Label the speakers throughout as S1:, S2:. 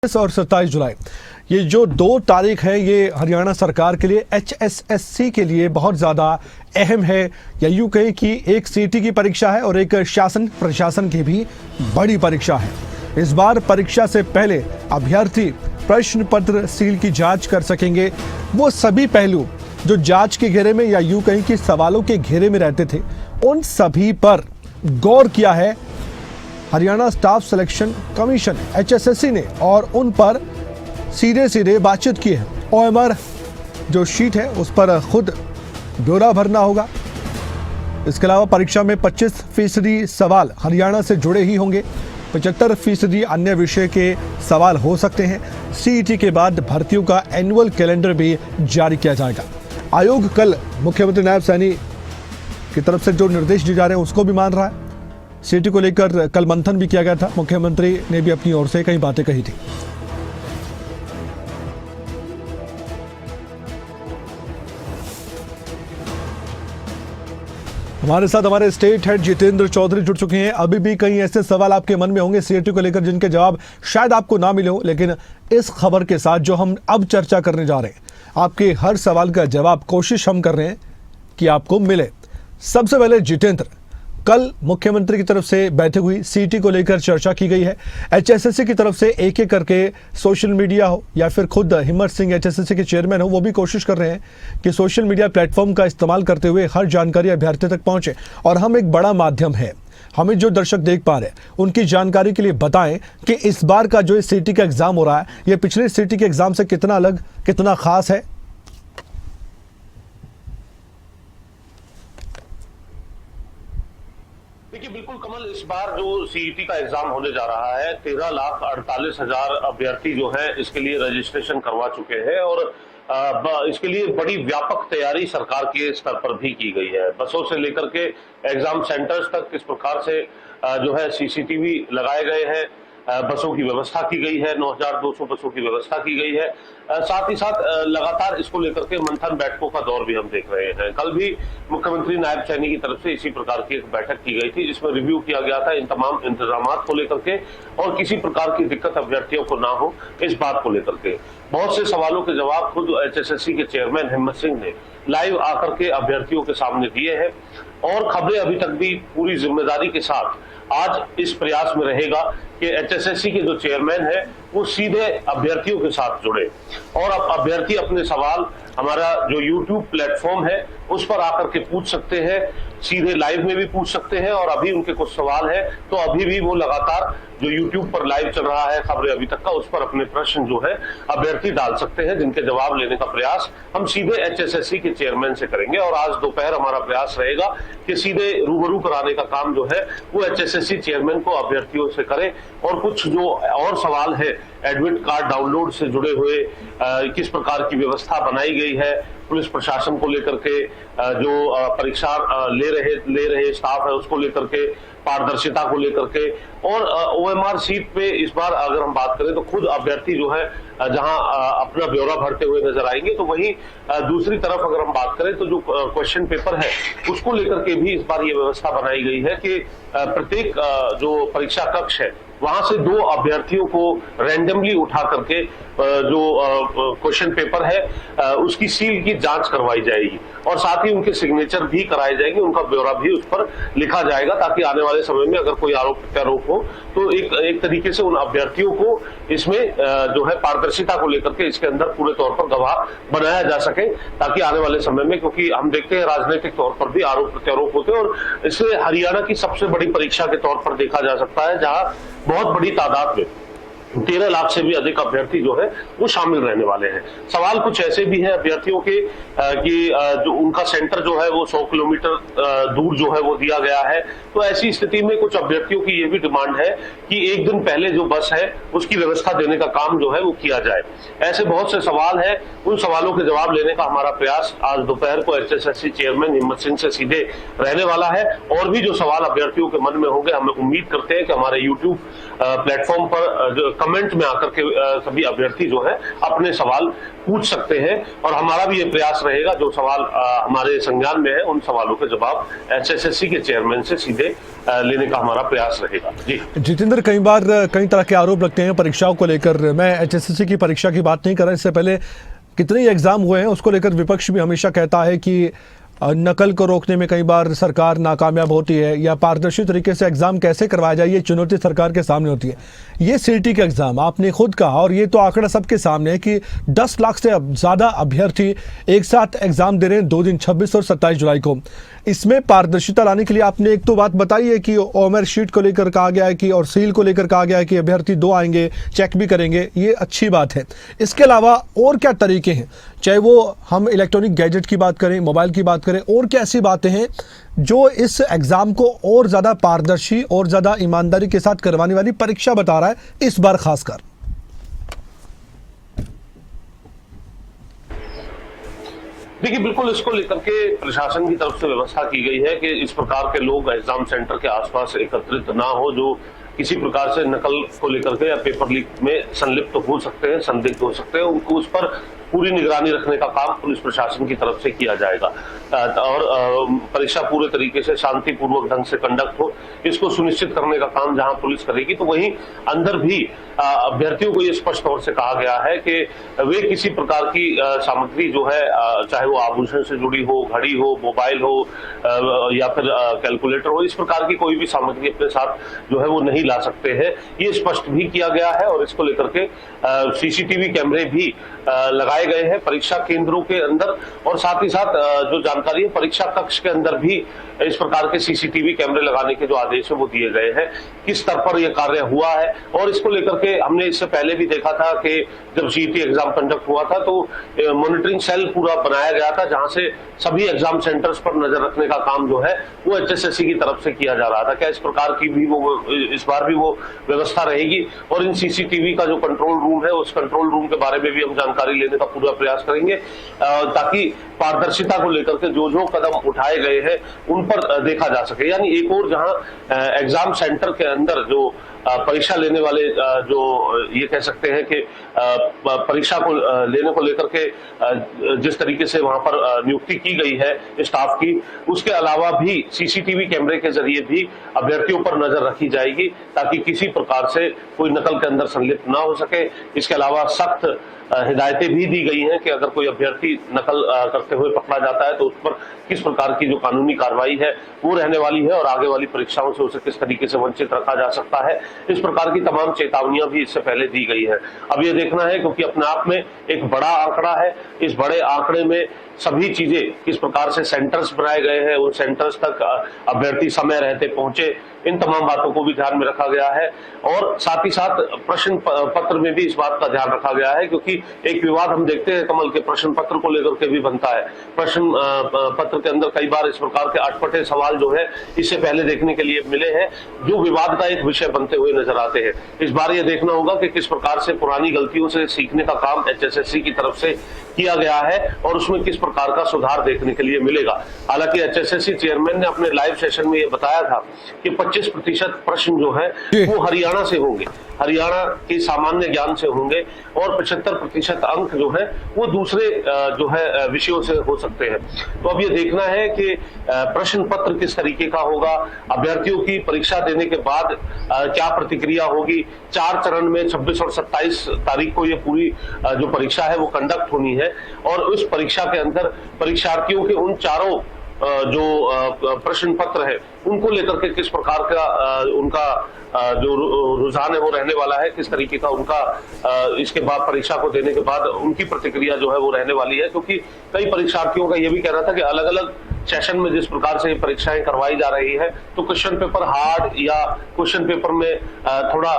S1: और 27 जुलाई ये जो 2 तारीख है ये हरियाणा सरकार के लिए HSSC के लिए बहुत ज़्यादा अहम है, या यूँ कहें कि एक सीटी की परीक्षा है और एक शासन प्रशासन की भी बड़ी परीक्षा है। इस बार परीक्षा से पहले अभ्यर्थी प्रश्न पत्र सील की जांच कर सकेंगे। वो सभी पहलू जो जांच के घेरे में या यूँ कहें कि सवालों के घेरे में रहते थे, उन सभी पर गौर किया है Haryana staff selection commission HSSC ने, और उन पर सीधे बातचीत की है। OMR जो शीट है उस पर खुद ब्यौरा भरना होगा। इसके अलावा परीक्षा में 25% सवाल हरियाणा से जुड़े ही होंगे, 75% अन्य विषय के सवाल हो सकते हैं। CET के बाद भर्तियों का एनुअल कैलेंडर भी जारी किया जाएगा। आयोग कल मुख्यमंत्री नायब सैनी की तरफ से जो निर्देश दिए जा रहे हैं उसको भी मान रहा है। CET को लेकर कल मंथन भी किया गया था, मुख्यमंत्री ने भी अपनी ओर से कई बातें कही थी। हमारे साथ हमारे स्टेट हेड जितेंद्र चौधरी जुड़ चुके हैं। अभी भी कई ऐसे सवाल आपके मन में होंगे CET को लेकर जिनके जवाब शायद आपको ना मिले हो, लेकिन इस खबर के साथ जो हम अब चर्चा करने जा रहे हैं, आपके हर सवाल का जवाब कोशिश हम कर रहे हैं कि आपको मिले। सबसे पहले जितेंद्र, कल मुख्यमंत्री की तरफ से बैठक हुई, CET को लेकर चर्चा की गई है। HSSC की तरफ से एक एक करके सोशल मीडिया हो या फिर खुद हिम्मत सिंह HSSC के चेयरमैन हो, वो भी कोशिश कर रहे हैं कि सोशल मीडिया प्लेटफॉर्म का इस्तेमाल करते हुए हर जानकारी अभ्यर्थी तक पहुंचे। और हम एक बड़ा माध्यम है, हमें जो दर्शक देख पा रहे हैं उनकी जानकारी के लिए बताएं कि इस बार का जो CET का एग्जाम हो रहा है ये पिछले CET के एग्जाम से कितना अलग, कितना खास है।
S2: देखिए बिल्कुल कमल, इस बार जो CET का एग्जाम होने जा रहा है 13,48,000 अभ्यर्थी जो है इसके लिए रजिस्ट्रेशन करवा चुके हैं, और इसके लिए बड़ी व्यापक तैयारी सरकार के स्तर पर भी की गई है। बसों से लेकर के एग्जाम सेंटर्स तक किस प्रकार से जो है CCTV लगाए गए हैं, बसों की व्यवस्था की गई है, 9,200 बसों की व्यवस्था की गई है। साथ ही साथ लगातार इसको लेकर के मंथन बैठकों का दौर भी हम देख रहे हैं। कल भी मुख्यमंत्री नायब सैनी की तरफ से इसी प्रकार की एक बैठक की गई थी जिसमें रिव्यू किया गया था इन तमाम इंतजामात को लेकर के, और किसी प्रकार की दिक्कत अभ्यर्थियों को ना हो इस बात को लेकर के। बहुत से सवालों के जवाब खुद HSSC के चेयरमैन हिम्मत सिंह ने लाइव आकर के अभ्यर्थियों के सामने दिए हैं, और खबरें अभी तक भी पूरी जिम्मेदारी के साथ आज इस प्रयास में रहेगा कि HSSC के जो चेयरमैन है वो सीधे अभ्यर्थियों के साथ जुड़े, और अब अभ्यर्थी अपने सवाल हमारा जो YouTube प्लेटफॉर्म है उस पर आकर के पूछ सकते हैं, सीधे लाइव में भी पूछ सकते हैं। और अभी उनके कुछ सवाल है तो अभी भी वो लगातार जो YouTube पर लाइव चल रहा है खबरें अभी तक का, उस पर अपने प्रश्न जो है अभ्यर्थी डाल सकते हैं, जिनके जवाब लेने का प्रयास हम सीधे HSSC के चेयरमैन से करेंगे। और आज दोपहर हमारा प्रयास रहेगा कि सीधे रूबरू कराने का काम जो है वो HSSC चेयरमैन को अभ्यर्थियों से करें, और कुछ जो और सवाल है एडमिट कार्ड डाउनलोड से जुड़े हुए, किस प्रकार की व्यवस्था बनाई गई है पुलिस प्रशासन को लेकर के, जो परीक्षा ले रहे स्टाफ है उसको लेकर के, पारदर्शिता को लेकर के, और OMR सीट पे इस बार अगर हम बात करें तो खुद अभ्यर्थी जो है जहां अपना ब्यौरा भरते हुए नजर आएंगे, तो वहीं दूसरी तरफ अगर हम बात करें तो जो क्वेश्चन पेपर है उसको लेकर के भी इस बार ये व्यवस्था बनाई गई है कि प्रत्येक जो परीक्षा कक्ष है वहां से 2 अभ्यर्थियों को रैंडमली उठा करके जो क्वेश्चन पेपर है उसकी सील की जांच करवाई जाएगी, और साथ ही उनके सिग्नेचर भी कराए जाएंगे, उनका ब्यौरा भी उस पर लिखा जाएगा, ताकि आने वाले समय में अगर कोई आरोप प्रत्यारोप हो तो एक तरीके से उन अभ्यर्थियों को इसमें जो है पारदर्शिता को लेकर के इसके अंदर पूरे तौर पर गवाह बनाया जा सके, ताकि आने वाले समय में, क्योंकि हम देखते हैं राजनीतिक तौर पर भी आरोप प्रत्यारोप होते हैं, और इसे हरियाणा की सबसे बड़ी परीक्षा के तौर पर देखा जा सकता है, जहां बहुत बड़ी तादाद में 13 लाख से भी अधिक अभ्यर्थी जो है वो शामिल रहने वाले हैं। सवाल कुछ ऐसे भी हैं अभ्यर्थियों के कि जो उनका सेंटर जो है वो 100 किलोमीटर दूर जो है वो दिया गया है, तो ऐसी स्थिति में कुछ अभ्यर्थियों की ये भी डिमांड है कि एक दिन पहले जो बस है उसकी व्यवस्था देने का काम जो है वो किया जाए। ऐसे बहुत से सवाल है, उन सवालों के जवाब लेने का हमारा प्रयास आज दोपहर को HSSC चेयरमैन हिम्मत सिंह से सीधे रहने वाला है। और भी जो सवाल अभ्यर्थियों के मन में होंगे, हम उम्मीद करते हैं कि हमारे YouTube प्लेटफॉर्म पर कमेंट में आकर के सभी अभ्यर्थी जो है अपने सवाल पूछ सकते हैं और हमारा भी ये प्रयास रहेगा जो सवाल हमारे संज्ञान में है उन सवालों के जवाब HSSC के चेयरमैन से सीधे लेने का हमारा प्रयास रहेगा। जी
S1: जितेंद्र, कई बार कई तरह के आरोप लगते हैं परीक्षाओं को लेकर। मैं HSSC की परीक्षा की बात नहीं कर रहा, इससे पहले कितने ही एग्जाम हुए हैं उसको लेकर विपक्ष भी हमेशा कहता है कि नकल को रोकने में कई बार सरकार नाकामयाब होती है या पारदर्शी तरीके से एग्जाम कैसे करवाया जाए ये चुनौती सरकार के सामने होती है। ये सीटी का एग्जाम आपने खुद कहा और ये तो आंकड़ा सबके सामने है कि 10 लाख से ज़्यादा अभ्यर्थी एक साथ एग्जाम दे रहे हैं 2 दिन 26 और 27 जुलाई को। इसमें पारदर्शिता लाने के लिए आपने एक तो बात बताई है कि ओमर शीट को लेकर कहा गया है कि और सील को लेकर कहा गया है कि अभ्यर्थी 2 आएंगे, चेक भी करेंगे, ये अच्छी बात है। इसके अलावा और क्या तरीके हैं, चाहे वो हम इलेक्ट्रॉनिक गैजेट की बात करें, मोबाइल की बात करें, और क्या ऐसी बातें हैं जो इस एग्जाम को और ज़्यादा पारदर्शी और ज़्यादा ईमानदारी के साथ करवाने वाली परीक्षा बता रहा है इस बार खासकर?
S2: देखिए, बिल्कुल इसको लेकर के प्रशासन की तरफ से व्यवस्था की गई है कि इस प्रकार के लोग एग्जाम सेंटर के आसपास एकत्रित ना हो जो किसी प्रकार से नकल को लेकर के या पेपर लीक में संलिप्त हो सकते हैं, संदिग्ध हो सकते हैं। उनको उस पर पूरी निगरानी रखने का काम पुलिस प्रशासन की तरफ से किया जाएगा और परीक्षा पूरे तरीके से शांतिपूर्वक ढंग से कंडक्ट हो, इसको सुनिश्चित करने का काम जहां पुलिस करेगी। तो वहीं अंदर भी अभ्यर्थियों को ये स्पष्ट तौर से कहा गया है कि वे किसी प्रकार की सामग्री जो है, चाहे वो आभूषण से जुड़ी हो, घड़ी हो, मोबाइल हो या फिर कैलकुलेटर हो, इस प्रकार की कोई भी सामग्री अपने साथ जो है वो नहीं ला सकते हैं। ये स्पष्ट भी किया गया है और इसको लेकर के CCTV कैमरे भी लगाए गए हैं परीक्षा केंद्रों के अंदर और साथ ही साथ जो जानकारी है परीक्षा कक्ष के अंदर भी इस प्रकार के CCTV कैमरे लगाने के जो आदेश है वो दिए गए हैं। किस स्तर पर यह कार्य हुआ है और इसको लेकर के हमने इससे पहले भी देखा था कि जब CET एग्जाम कंडक्ट हुआ था तो मॉनिटरिंग सेल पूरा बनाया गया था जहां से सभी एग्जाम सेंटर्स पर नजर रखने का काम जो है वो HSSC की तरफ से किया जा रहा था। क्या इस प्रकार की भी वो इस बार भी वो व्यवस्था रहेगी और इन CCTV का जो कंट्रोल रूम है उस कंट्रोल रूम के बारे में भी हम जानकारी लेने का पूरा प्रयास करेंगे ताकि पारदर्शिता को लेकर के जो जो कदम उठाए गए हैं उन पर देखा जा सके। यानी एक और जहां एग्जाम सेंटर के अंदर जो परीक्षा लेने वाले जो ये कह सकते हैं कि परीक्षा को लेने को लेकर के जिस तरीके से वहां पर नियुक्ति की गई है स्टाफ की, उसके अलावा भी CCTV कैमरे के जरिए भी अभ्यर्थियों पर नजर रखी जाएगी ताकि किसी प्रकार से कोई नकल के अंदर संलिप्त ना हो सके। इसके अलावा सख्त हिदायतें भी दी गई हैं कि अगर कोई अभ्यर्थी नकल करते हुए पकड़ा जाता है तो उस पर किस प्रकार की जो कानूनी कार्रवाई है वो रहने वाली है और आगे वाली परीक्षाओं से उसे किस तरीके से वंचित रखा जा सकता है। इस प्रकार की तमाम चेतावनियां भी इससे पहले दी गई है। अब ये देखना है क्योंकि अपने आप में एक बड़ा आंकड़ा है, इस बड़े आंकड़े में सभी चीजें किस प्रकार से सेंटर्स बनाए गए हैं, उन सेंटर्स तक अभ्यर्थी समय रहते पहुंचे, इन तमाम बातों को भी ध्यान में रखा गया है और साथ ही साथ प्रश्न पत्र में भी इस बात का ध्यान रखा गया है क्योंकि एक विवाद हम देखते हैं कमल के प्रश्न पत्र को लेकर के भी बनता है। प्रश्न पत्र के अंदर कई बार इस प्रकार के अटपटे सवाल जो है इससे पहले देखने के लिए मिले हैं जो विवाद का एक विषय बनते हुए नजर आते हैं। इस बार ये देखना होगा कि किस प्रकार से पुरानी गलतियों से सीखने का काम HSSC की तरफ से किया गया है और उसमें किस प्रकार का सुधार देखने के लिए मिलेगा। हालांकि HSSC चेयरमैन ने अपने लाइव सेशन में ये बताया था कि 25% प्रश्न जो है वो हरियाणा से होंगे, हरियाणा के सामान्य ज्ञान से होंगे और 75% अंक जो है वो दूसरे जो है विषयों से हो सकते हैं। तो अब ये देखना है कि प्रश्न पत्र किस तरीके का होगा, अभ्यर्थियों की परीक्षा देने के बाद क्या प्रतिक्रिया होगी। 4 चरण में 26 और 27 तारीख को ये पूरी जो परीक्षा है वो कंडक्ट होनी है और उस परीक्षा के अंदर परीक्षार्थियों के उन चारों जो प्रश्न पत्र है उनको लेकर के किस प्रकार का उनका जो रुझान है वो रहने वाला है, किस तरीके का उनका इसके बाद परीक्षा को देने के बाद उनकी प्रतिक्रिया जो है वो रहने वाली है। क्योंकि कई परीक्षार्थियों का ये भी कहना था कि अलग अलग सेशन में जिस प्रकार से परीक्षाएं करवाई जा रही है तो क्वेश्चन पेपर हार्ड या क्वेश्चन पेपर में थोड़ा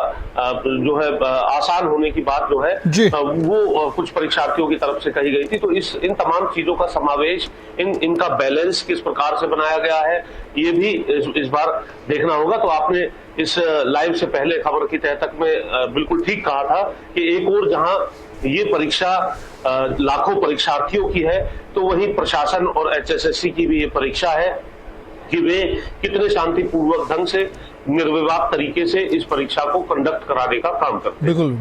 S2: जो है आसान होने की बात जो है वो कुछ परीक्षार्थियों की तरफ से कही गई थी। तो इन तमाम चीजों का समावेश, इनका बैलेंस किस प्रकार से बनाया गया है ये भी इस बार देखना होगा। तो आपने इस लाइव से पहले खबर की तह तक में बिल्कुल ठीक कहा था कि एक और जहां ये परीक्षा लाखों परीक्षार्थियों की है तो वही प्रशासन और HSSC की भी ये परीक्षा है कि वे कितने शांतिपूर्वक ढंग से निर्विवाद तरीके से इस परीक्षा को कंडक्ट कराने का काम करते हैं।
S1: बिल्कुल,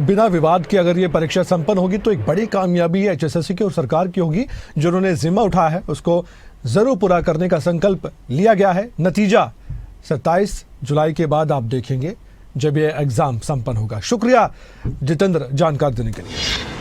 S1: बिना विवाद के अगर ये परीक्षा संपन्न होगी तो एक बड़ी कामयाबी है एचएसएससी की और सरकार की होगी। जो उन्होंने जिम्मा उठाया है उसको जरूर पूरा करने का संकल्प लिया गया है। नतीजा 27 जुलाई के बाद आप देखेंगे जब ये एग्जाम संपन्न होगा। शुक्रिया जितेंद्र जानकारी देने के लिए।